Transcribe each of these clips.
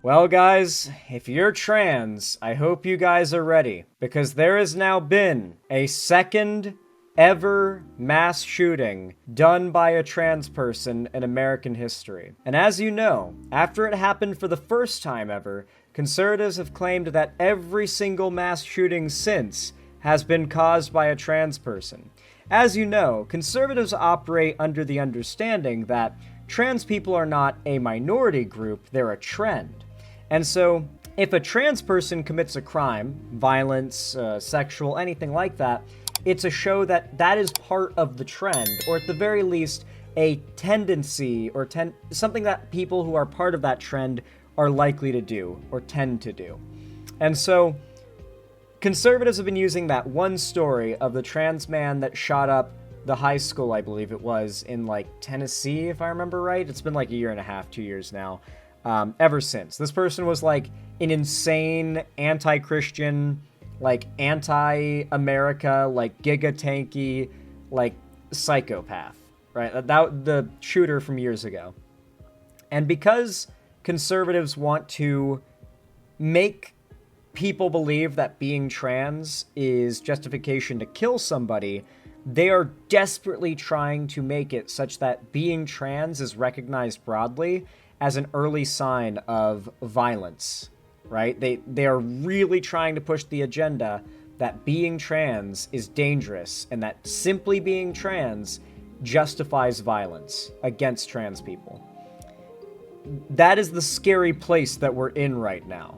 Well, guys, if you're trans, I hope you guys are ready, because there has now been a second ever mass shooting done by a trans person in American history. And as you know, after it happened for the first time ever, conservatives have claimed that every single mass shooting since has been caused by a trans person. As you know, conservatives operate under the understanding that trans people are not a minority group, they're a trend. And so, if a trans person commits a crime, violence, sexual, anything like that, it's a show that that is part of the trend, or at the very least, a tendency, or something that people who are part of that trend are likely to do, or tend to do. And so, conservatives have been using that one story of the trans man that shot up the high school, I believe it was, in, Tennessee, if I remember right. It's been, a year and a half, 2 years now. Ever since. This person was an insane anti-Christian, anti-America, giga-tanky, psychopath, right? That the shooter from years ago. And because conservatives want to make people believe that being trans is justification to kill somebody, they are desperately trying to make it such that being trans is recognized broadly as an early sign of violence, right? They are really trying to push the agenda that being trans is dangerous and that simply being trans justifies violence against trans people. That is the scary place that we're in right now.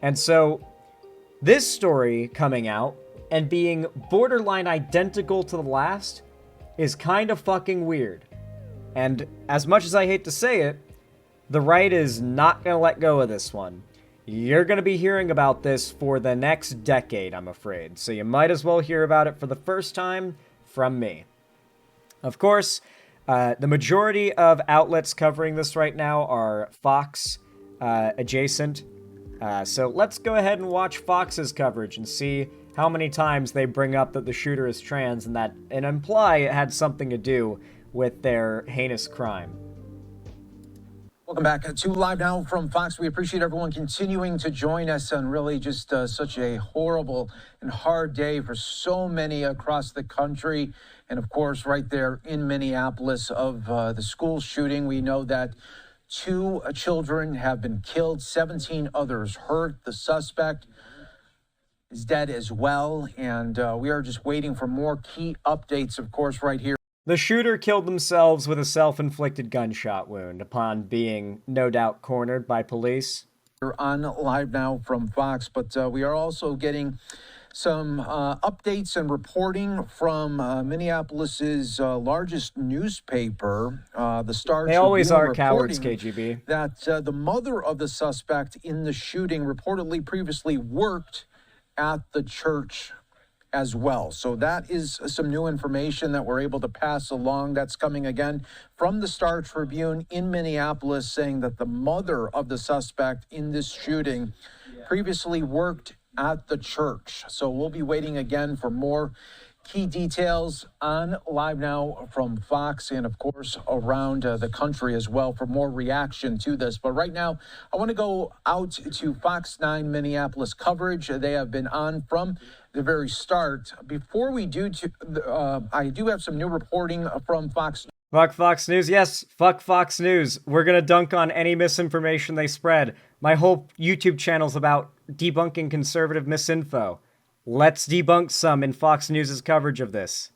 And so, this story coming out and being borderline identical to the last is kind of fucking weird. And as much as I hate to say it, the right is not going to let go of this one. You're going to be hearing about this for the next decade, I'm afraid. So you might as well hear about it for the first time from me. Of course, the majority of outlets covering this right now are Fox adjacent. So let's go ahead and watch Fox's coverage and see how many times they bring up that the shooter is trans and imply it had something to do with their heinous crime. Welcome back to Live Now from Fox. We appreciate everyone continuing to join us on really just such a horrible and hard day for so many across the country. And of course, right there in Minneapolis of the school shooting, we know that 2 children have been killed, 17 others hurt. The suspect is dead as well. And we are just waiting for more key updates, of course, right here. The shooter killed themselves with a self-inflicted gunshot wound upon being, no doubt, cornered by police. We're on Live Now from Fox, but we are also getting some updates and reporting from Minneapolis's largest newspaper, the Star They always Tribune, are cowards, KGB. That the mother of the suspect in the shooting reportedly previously worked at the church as well. So that is some new information that we're able to pass along. That's coming again from the Star Tribune in Minneapolis, saying that the mother of the suspect in this shooting previously worked at the church. So we'll be waiting again for more key details on Live Now from Fox and, of course, around the country as well for more reaction to this. But right now, I want to go out to Fox 9 Minneapolis coverage. They have been on from the very start. Before we do, I do have some new reporting from Fox. Fuck Fox News. Yes, fuck Fox News. We're going to dunk on any misinformation they spread. My whole YouTube channel's about debunking conservative misinfo. Let's debunk some in Fox News' coverage of this.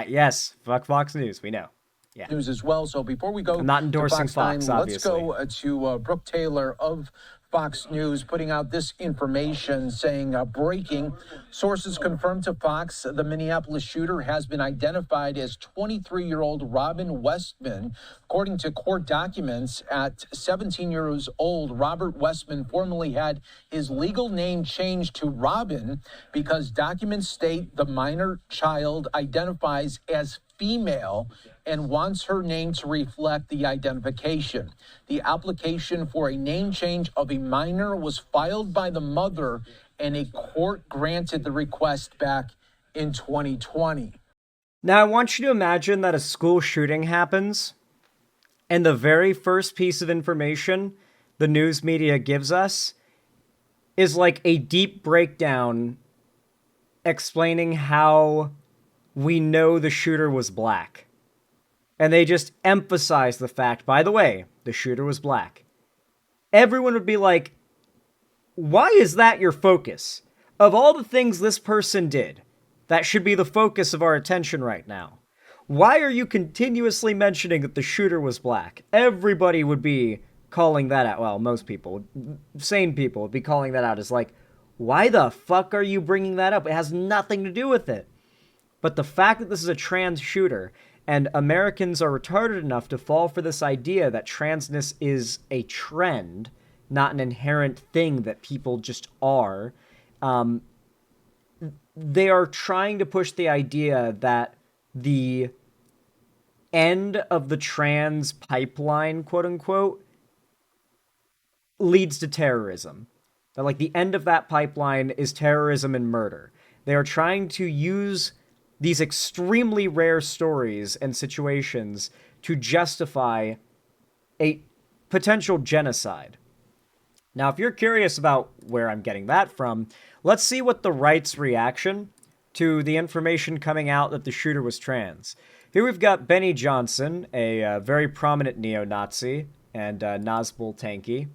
Yes, fuck Fox News, we know. Yeah. News as well. So before we go I'm not endorsing to Fox 9, obviously. Let's go to Brooke Taylor of Fox News putting out this information saying, breaking, sources confirmed to Fox the Minneapolis shooter has been identified as 23-year-old Robin Westman. According to court documents, at 17 years old, Robert Westman formerly had his legal name changed to Robin because documents state the minor child identifies as female and wants her name to reflect the identification. The application for a name change of a minor was filed by the mother, and a court granted the request back in 2020. Now, I want you to imagine that a school shooting happens, and the very first piece of information the news media gives us is like a deep breakdown explaining how we know the shooter was black. And they just emphasize the fact, by the way, the shooter was black. Everyone would be like, why is that your focus? Of all the things this person did, that should be the focus of our attention right now. Why are you continuously mentioning that the shooter was black? Everybody would be calling that out. Well, most people, sane people, would be calling that out as like, why the fuck are you bringing that up? It has nothing to do with it. But the fact that this is a trans shooter, and Americans are retarded enough to fall for this idea that transness is a trend, not an inherent thing that people just are, they are trying to push the idea that the end of the trans pipeline, quote unquote, leads to terrorism. That, like, the end of that pipeline is terrorism and murder. They are trying to use these extremely rare stories and situations to justify a potential genocide. Now, if you're curious about where I'm getting that from, let's see what the right's reaction to the information coming out that the shooter was trans. Here we've got Benny Johnson, a very prominent neo-Nazi, and Nazbul Tanky.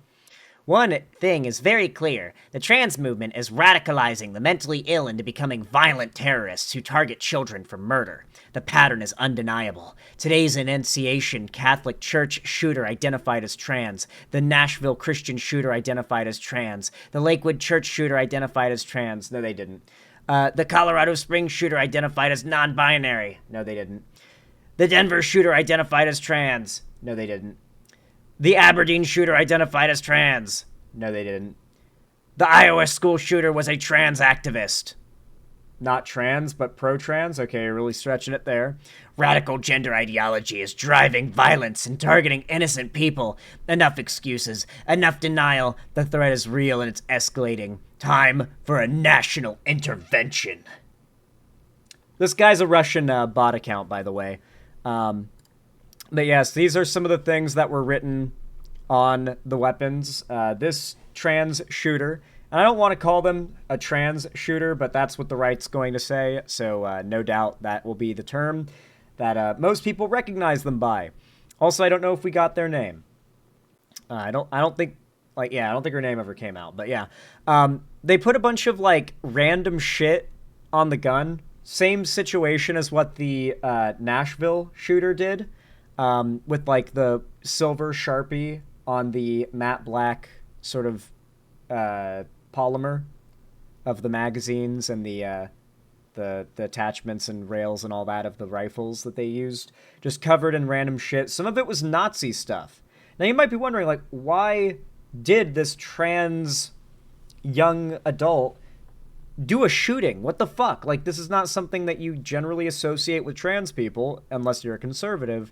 One thing is very clear. The trans movement is radicalizing the mentally ill into becoming violent terrorists who target children for murder. The pattern is undeniable. Today's Annunciation Catholic Church shooter identified as trans. The Nashville Christian shooter identified as trans. The Lakewood Church shooter identified as trans. No, they didn't. The Colorado Springs shooter identified as non-binary. No, they didn't. The Denver shooter identified as trans. No, they didn't. The Aberdeen shooter identified as trans. No, they didn't. The Iowa school shooter was a trans activist. Not trans, but pro-trans? Okay, you're really stretching it there. Radical gender ideology is driving violence and targeting innocent people. Enough excuses. Enough denial. The threat is real and it's escalating. Time for a national intervention. This guy's a Russian bot account, by the way. But yes, these are some of the things that were written on the weapons. This trans shooter, and I don't want to call them a trans shooter, but that's what the right's going to say, so no doubt that will be the term that most people recognize them by. Also, I don't know if we got their name. I don't think her name ever came out, but yeah. They put a bunch of, like, random shit on the gun. Same situation as what the Nashville shooter did. With, like, the silver Sharpie on the matte black sort of polymer of the magazines and the attachments and rails and all that of the rifles that they used, just covered in random shit. Some of it was Nazi stuff. Now, you might be wondering, like, why did this trans young adult do a shooting? What the fuck? Like, this is not something that you generally associate with trans people, unless you're a conservative.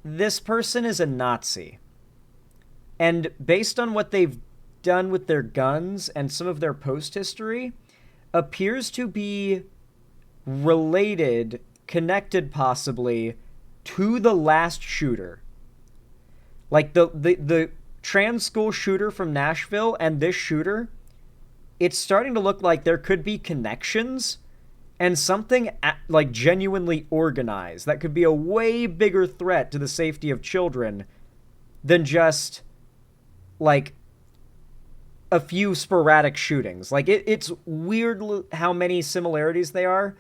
This person is a Nazi. And based on what they've done with their guns and some of their post history, appears to be related, connected possibly, to the last shooter. Like, the trans school shooter from Nashville and this shooter, it's starting to look like there could be connections and something like genuinely organized that could be a way bigger threat to the safety of children than just like a few sporadic shootings. Like, it's weird how many similarities they are.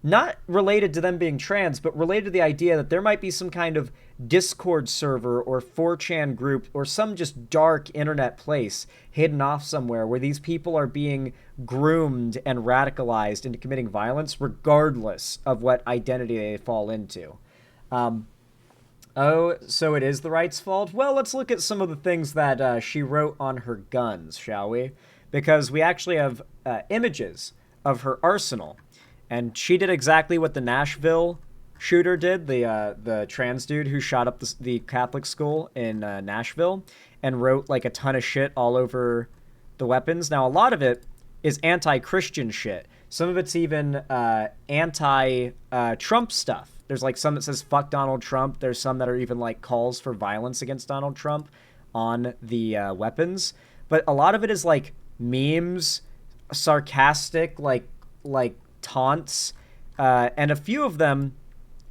Not related to them being trans, but related to the idea that there might be some kind of Discord server or 4chan group or some just dark internet place hidden off somewhere where these people are being groomed and radicalized into committing violence regardless of what identity they fall into. Oh, so it is the right's fault? Well, let's look at some of the things that she wrote on her guns, shall we? Because we actually have images of her arsenal. And she did exactly what the Nashville shooter did, the trans dude who shot up the Catholic school in Nashville and wrote like a ton of shit all over the weapons. Now, a lot of it is anti-Christian shit. Some of it's even anti-Trump stuff. There's like some that says fuck Donald Trump. There's some that are even like calls for violence against Donald Trump on the weapons, but a lot of it is like memes, sarcastic, like taunts, and a few of them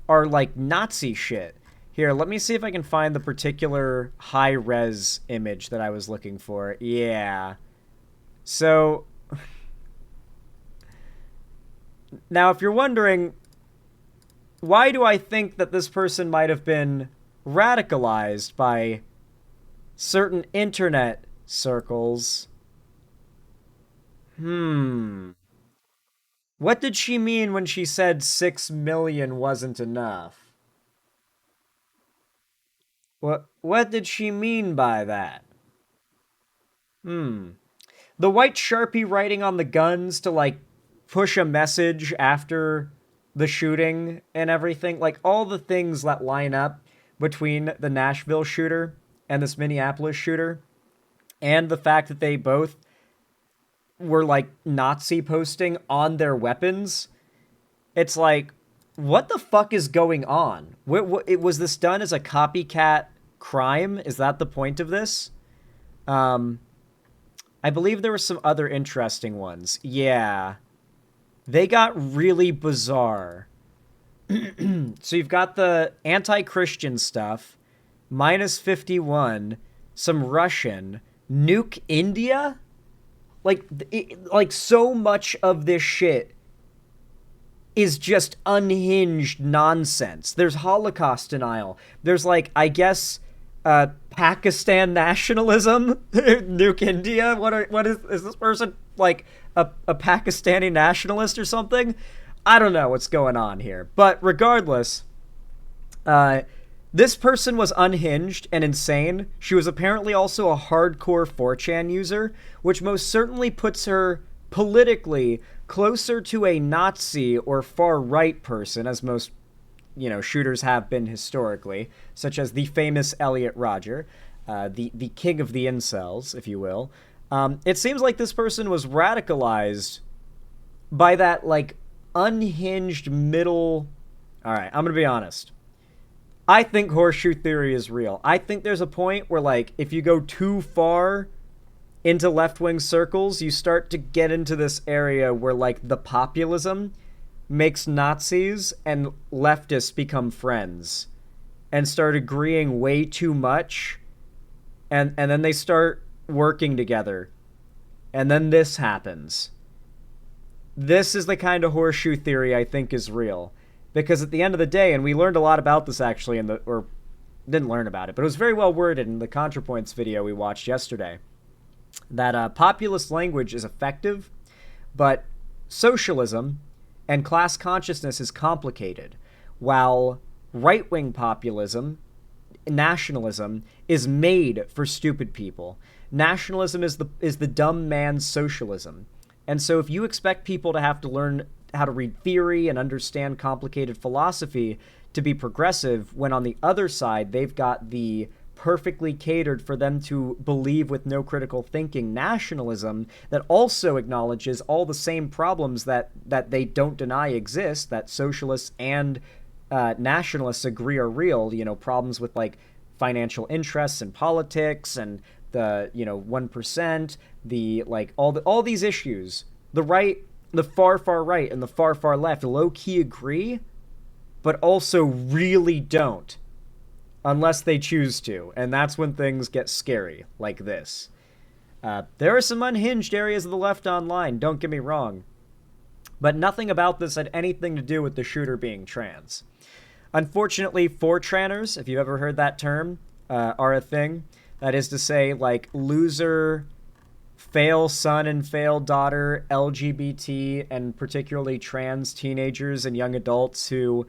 are like Nazi shit. Here, let me see if I can find the particular high-res image that I was looking for. Yeah. So, now if you're wondering, why do I think that this person might have been radicalized by certain internet circles? What did she mean when she said 6 million wasn't enough? What did she mean by that? The white Sharpie writing on the guns to, like, push a message after the shooting and everything. Like, all the things that line up between the Nashville shooter and this Minneapolis shooter. And the fact that they both were, like, Nazi posting on their weapons. It's like, what the fuck is going on? Was this done as a copycat crime? Is that the point of this? I believe there were some other interesting ones. Yeah. They got really bizarre. So you've got the anti-Christian stuff, minus 51, some Russian, nuke India? Like so much of this shit is just unhinged nonsense. There's Holocaust denial. There's, like, I guess, Pakistan nationalism. Nuke India. What is this person, like, a Pakistani nationalist or something? I don't know what's going on here. But regardless, this person was unhinged and insane. She was apparently also a hardcore 4chan user, which most certainly puts her politically closer to a Nazi or far-right person, as most, shooters have been historically, such as the famous Elliot Rodger, the king of the incels, if you will. It seems like this person was radicalized by that, like, unhinged middle... Alright, I'm gonna be honest. I think horseshoe theory is real. I think there's a point where, like, if you go too far into left-wing circles, you start to get into this area where, like, the populism makes Nazis and leftists become friends and start agreeing way too much, and then they start working together, and then this happens. This is the kind of horseshoe theory I think is real, because at the end of the day, and we learned a lot about this actually or didn't learn about it, but it was very well worded in the ContraPoints video we watched yesterday, that populist language is effective, but socialism and class consciousness is complicated, while right-wing populism, nationalism, is made for stupid people. Nationalism is the dumb man's socialism. And so if you expect people to have to learn how to read theory and understand complicated philosophy to be progressive, when on the other side they've got the perfectly catered for them to believe with no critical thinking nationalism that also acknowledges all the same problems that they don't deny exist, that socialists and nationalists agree are real, problems with, like, financial interests and politics and the 1%, the, like, all these issues. The right, the far right and the far left low-key agree, but also really don't, unless they choose to, and that's when things get scary, like this. There are some unhinged areas of the left online, don't get me wrong, but nothing about this had anything to do with the shooter being trans. Unfortunately, 4chaners, if you've ever heard that term, are a thing. That is to say, like, loser, fail son and fail daughter, LGBT, and particularly trans teenagers and young adults who,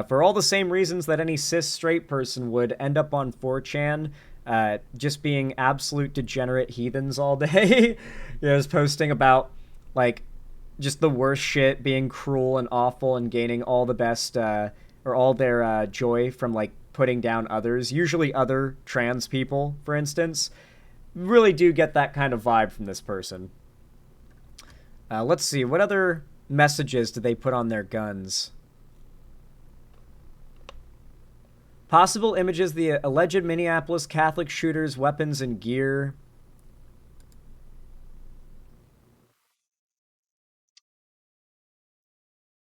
for all the same reasons that any cis straight person would, end up on 4chan, just being absolute degenerate heathens all day. Just posting about, like, just the worst shit, being cruel and awful and gaining all the best, or all their joy from, like, putting down others, usually other trans people, for instance. Really do get that kind of vibe from this person. Let's see, what other messages did they put on their guns? Possible images, the alleged Minneapolis Catholic shooters' weapons and gear.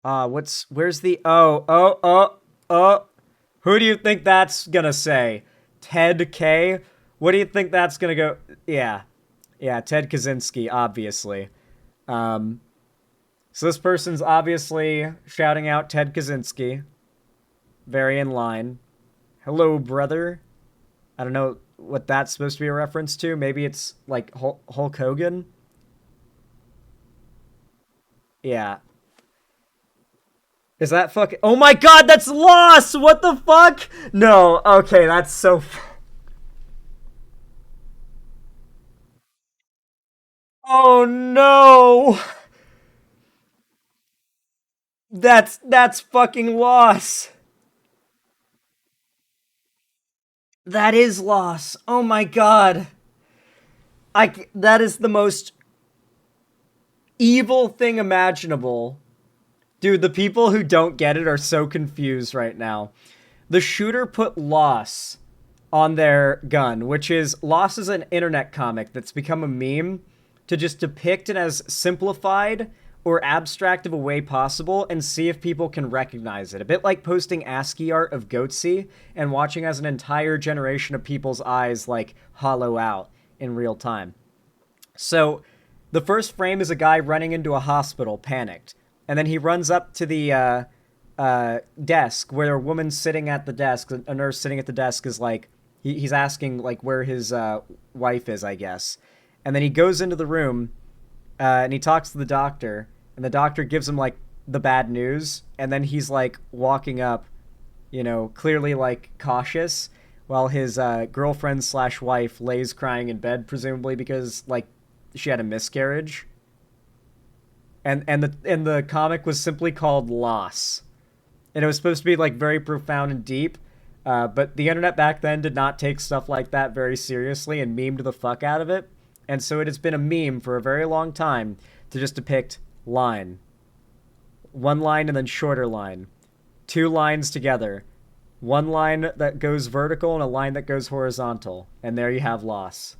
Where's the, who do you think that's gonna say? Ted K? What do you think that's gonna go? Yeah. Yeah, Ted Kaczynski, obviously. So this person's obviously shouting out Ted Kaczynski. Very in line. Hello, brother. I don't know what that's supposed to be a reference to. Maybe it's like Hulk Hogan. Yeah. Is that fucking... Oh my god, that's Lost! What the fuck? No, okay, that's so... Oh no! That's fucking Lost. That is Lost. Oh my god. That is the most evil thing imaginable. Dude, the people who don't get it are so confused right now. The shooter put Loss on their gun, which is... Loss is an internet comic that's become a meme to just depict it as simplified or abstract of a way possible and see if people can recognize it. A bit like posting ASCII art of Goatsy and watching as an entire generation of people's eyes, like, hollow out in real time. So, the first frame is a guy running into a hospital, panicked. And then he runs up to the desk where a woman's sitting at the desk. A nurse sitting at the desk is like, he's asking like where his wife is, I guess. And then he goes into the room and he talks to the doctor. And the doctor gives him like the bad news. And then he's like walking up, you know, clearly like cautious, while his girlfriend / wife lays crying in bed, presumably because like she had a miscarriage. And the comic was simply called Loss. And it was supposed to be like very profound and deep. But the internet back then did not take stuff like that very seriously and memed the fuck out of it. And so it has been a meme for a very long time to just depict line. One line and then shorter line. Two lines together. One line that goes vertical and a line that goes horizontal. And there you have Loss.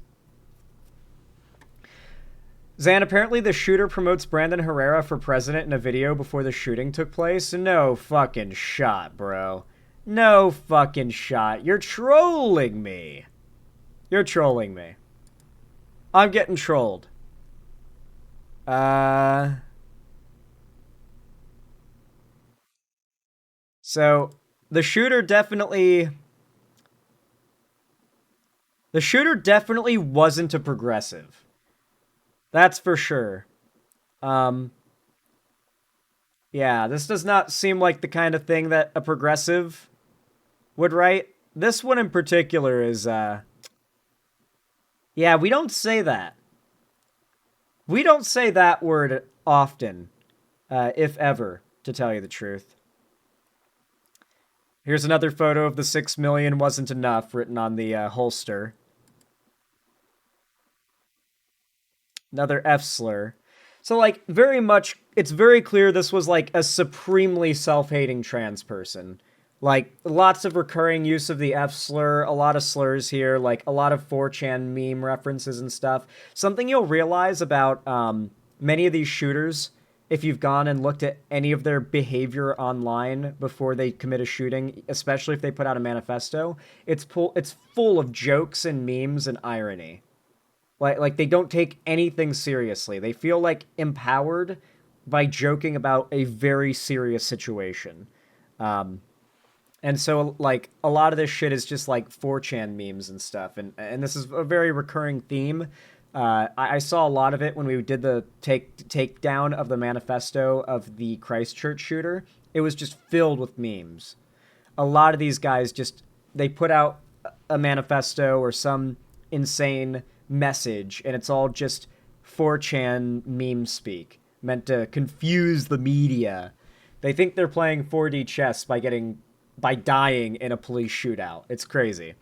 Zan, apparently the shooter promotes Brandon Herrera for president in a video before the shooting took place. No fucking shot, bro. No fucking shot. You're trolling me. You're trolling me. I'm getting trolled. So, the shooter definitely wasn't a progressive. That's for sure. Yeah, this does not seem like the kind of thing that a progressive would write. This one in particular is, yeah, we don't say that. We don't say that word often, if ever, to tell you the truth. Here's another photo of the 6 million wasn't enough written on the holster. Another F slur. So, like, very much, it's very clear this was, like, a supremely self-hating trans person. Like, lots of recurring use of the F slur, a lot of slurs here, like, a lot of 4chan meme references and stuff. Something you'll realize about many of these shooters, if you've gone and looked at any of their behavior online before they commit a shooting, especially if they put out a manifesto, it's full of jokes and memes and irony. Like they don't take anything seriously. They feel like empowered by joking about a very serious situation. And so like a lot of this shit is just like 4chan memes and stuff. And this is a very recurring theme. I saw a lot of it when we did the takedown of the manifesto of the Christchurch shooter. It was just filled with memes. A lot of these guys they put out a manifesto or some insane message, and it's all just 4chan meme speak, meant to confuse the media. They think they're playing 4D chess by dying in a police shootout. It's crazy.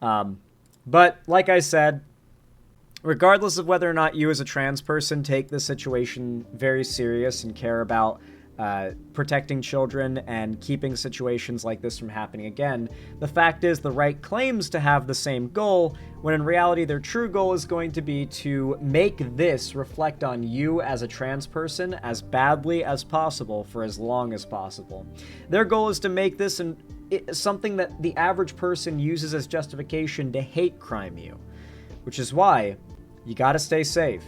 But like I said, regardless of whether or not you as a trans person take this situation very serious and care about protecting children and keeping situations like this from happening again. The fact is, the right claims to have the same goal, when in reality their true goal is going to be to make this reflect on you as a trans person as badly as possible for as long as possible. Their goal is to make this something that the average person uses as justification to hate crime you, which is why you gotta stay safe.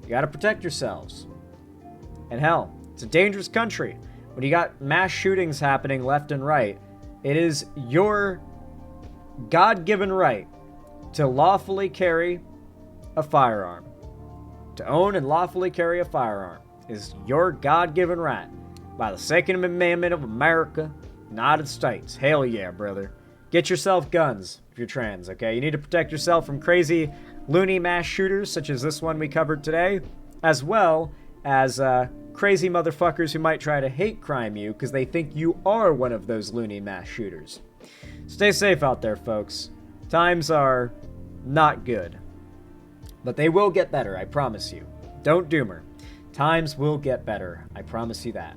You gotta protect yourselves. And hell, it's a dangerous country. When you got mass shootings happening left and right, it is your God-given right to lawfully carry a firearm. To own and lawfully carry a firearm is your God-given right by the Second Amendment of America, United States. Hell yeah, brother. Get yourself guns if you're trans, okay? You need to protect yourself from crazy, loony mass shooters such as this one we covered today, as well as crazy motherfuckers who might try to hate crime you because they think you are one of those loony mass shooters. Stay safe out there, folks. Times are not good. But they will get better, I promise you. Don't doomer. Times will get better, I promise you that.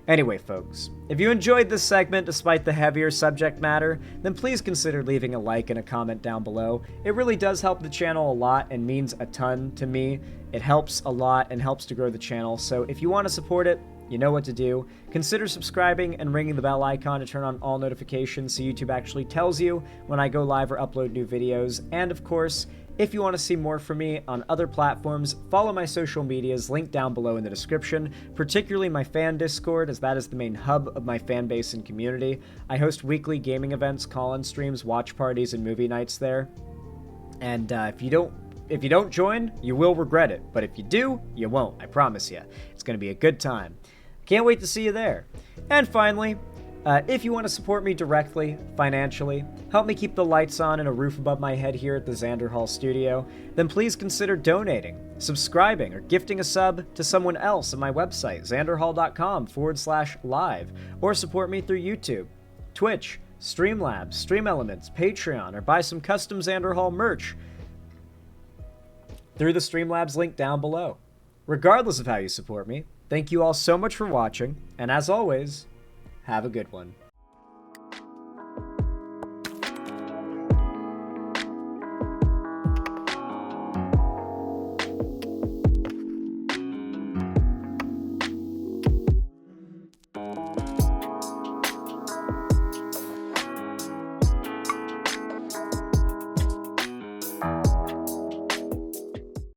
Anyway, folks, if you enjoyed this segment despite the heavier subject matter, then please consider leaving a like and a comment down below. It really does help the channel a lot and means a ton to me. It helps a lot and helps to grow the channel, so if you want to support it, you know what to do. Consider subscribing and ringing the bell icon to turn on all notifications so YouTube actually tells you when I go live or upload new videos. And of course, if you want to see more from me on other platforms, follow my social medias linked down below in the description, particularly my fan Discord, as that is the main hub of my fan base and community. I host weekly gaming events, call-in streams, watch parties, and movie nights there. And if you don't join, you will regret it. But if you do, you won't, I promise you. It's going to be a good time. Can't wait to see you there. And finally, if you want to support me directly, financially, help me keep the lights on and a roof above my head here at the Xander Hall studio, then please consider donating, subscribing, or gifting a sub to someone else at my website, xanderhall.com/live, or support me through YouTube, Twitch, Streamlabs, Stream Elements, Patreon, or buy some custom Xander Hall merch through the Streamlabs link down below. Regardless of how you support me, thank you all so much for watching, and as always, have a good one.